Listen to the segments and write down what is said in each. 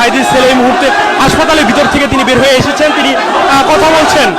সাইদির ছেলে এই মুহূর্তে হাসপাতালের ভিতর থেকে তিনি বের হয়ে এসেছেন, তিনি কথা বলছেন।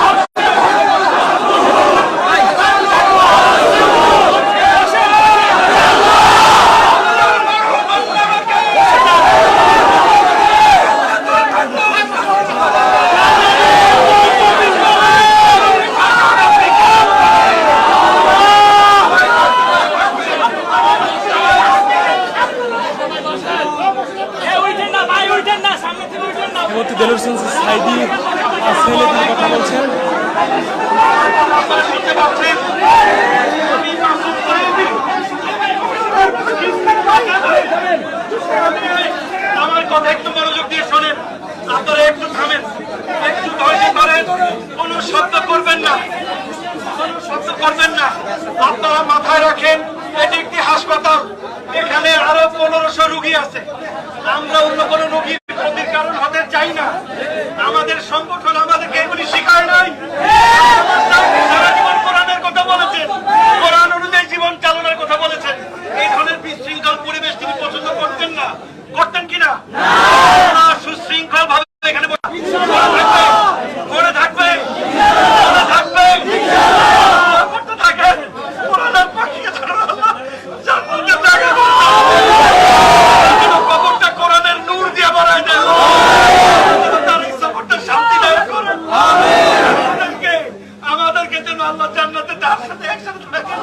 দেলোয়ার হোসেন সাইদি ছেলে তিনি কথা বলছেন। আমার কথা একটু মনোযোগ দিয়ে শোনেন, আপনারা একটু থামেন, একটু ধৈর্য ধরেন, কোনো শব্দ করবেন না, কোনো শব্দ করবেন না। আপনারা মাথায় রাখেন এটি একটি হাসপাতাল, এখানে আরো 1500 রোগী আছে। আমরা অন্য কোনো রোগীর ক্ষতির কারণ হতে চাই না। আমাদের সংগঠন আমাদেরকে এগুলি শেখায় নাই। সারা জীবন কোরআনের কথা বলেছেন, কোরআন অনুযায়ী জীবন চালানোর কথা বলেছেন। এই ধরনের বিশৃঙ্খল পরিবেশ তিনি পছন্দ করতেন না, করতেন কিনা? সুশৃঙ্খল ভাবে এখানে করে থাকবে, আমাদেরকে যেন আল্লাহ জান্নাতে তার সাথে একসাথে থাকেন।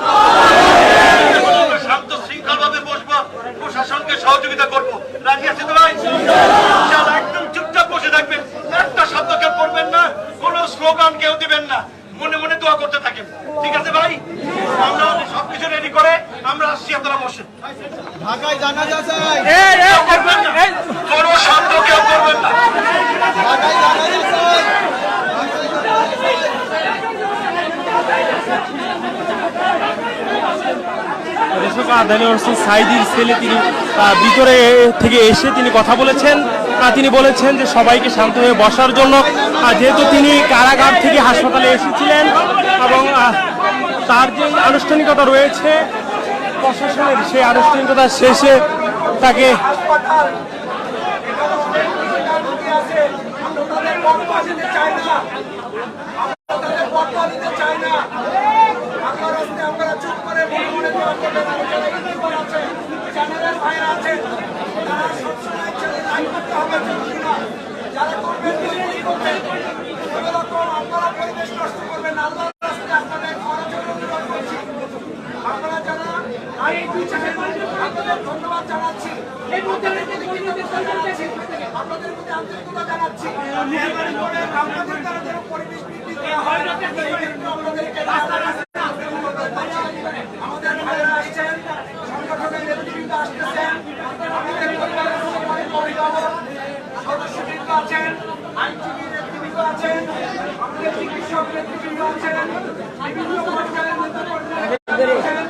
শান্ত শৃঙ্খল ভাবে বসবো, প্রশাসনকে সহযোগিতা করবো। রাজি আছে তো ভাই? একদম চুপচাপ বসে থাকবেন, একটা শব্দ কেউ করবেন না, কোন স্লোগান কেউ দিবেন না, মনে মনে দোয়া করতে থাকেন। ঠিক আছে ভাই? আমরা সবকিছু রেডি করে আমরা আসছি, আপনারা বসেন। ঢাকায় জানাজা চাই, কোন শব্দ কেউ করবেন না। ঢাকায় জানাজা চাই। দেলোয়ার হোসেন সাইদির ছেলে তিনি ভিতরে থেকে এসে তিনি কথা বলেছেন। তিনি বলেছেন যে সবাইকে শান্ত হয়ে বসার জন্য, যেহেতু তিনি কারাগার থেকে হাসপাতালে এসেছিলেন এবং তার যে আনুষ্ঠানিকতা রয়েছে প্রশাসনের, সেই আনুষ্ঠানিকতা শেষে তাকে ধন্যবাদ জানাচ্ছি, আপনাদের প্রতি আন্তরিকতা জানাচ্ছি। আপনাদের দ্বারা যেন পরিবেশ বৃদ্ধি করা হয়, আপনাদেরকে আমাদের ভাইয়েরা আসছেন, সংগঠনের নেতৃবৃন্দ আসতেছেন, আমাদের পরিবারের অভিভাবক সদস্যবৃন্দ আছেন, আইনজীবী নেতৃবৃন্দ আছেন, আমাদের চিকিৎসক নেতৃবৃন্দ আছেন, বিভিন্ন পর্যায়ের নেতৃবৃন্দ আছেন।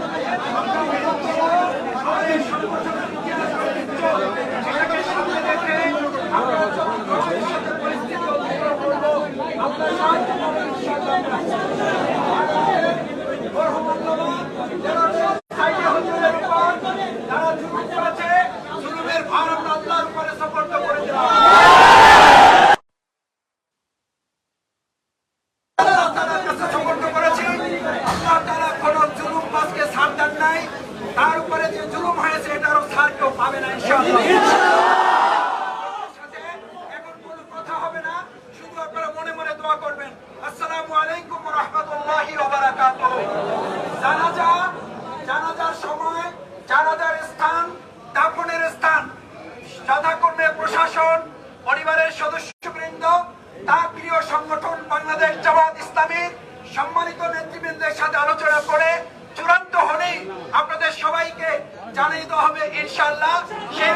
তার উপরে যে জুলুম হয়েছে এটারও ছাড় কেউ পাবে না ইনশাআল্লাহ। এখন কোনো কথা হবে না, শুধু আপনারা মনে মনে দোয়া করবেন। আসসালামু আলাইকুম ওয়া রাহমাতুল্লাহি ওয়া বারাকাতুহু। জানাজার সময়, জানাজার স্থান, দাফনের স্থান, যথাকর্মে প্রশাসন, পরিবারের সদস্যবৃন্দ, তার প্রিয় সংগঠন বাংলাদেশ জামাত ইসলামীর সম্মানিত নেতৃবৃন্দের সাথে আলোচনা করে চূড়ান্ত হলেই আপনাদের সবাইকে জানিয়ে দেওয়া হবে ইনশাআল্লাহ। সেই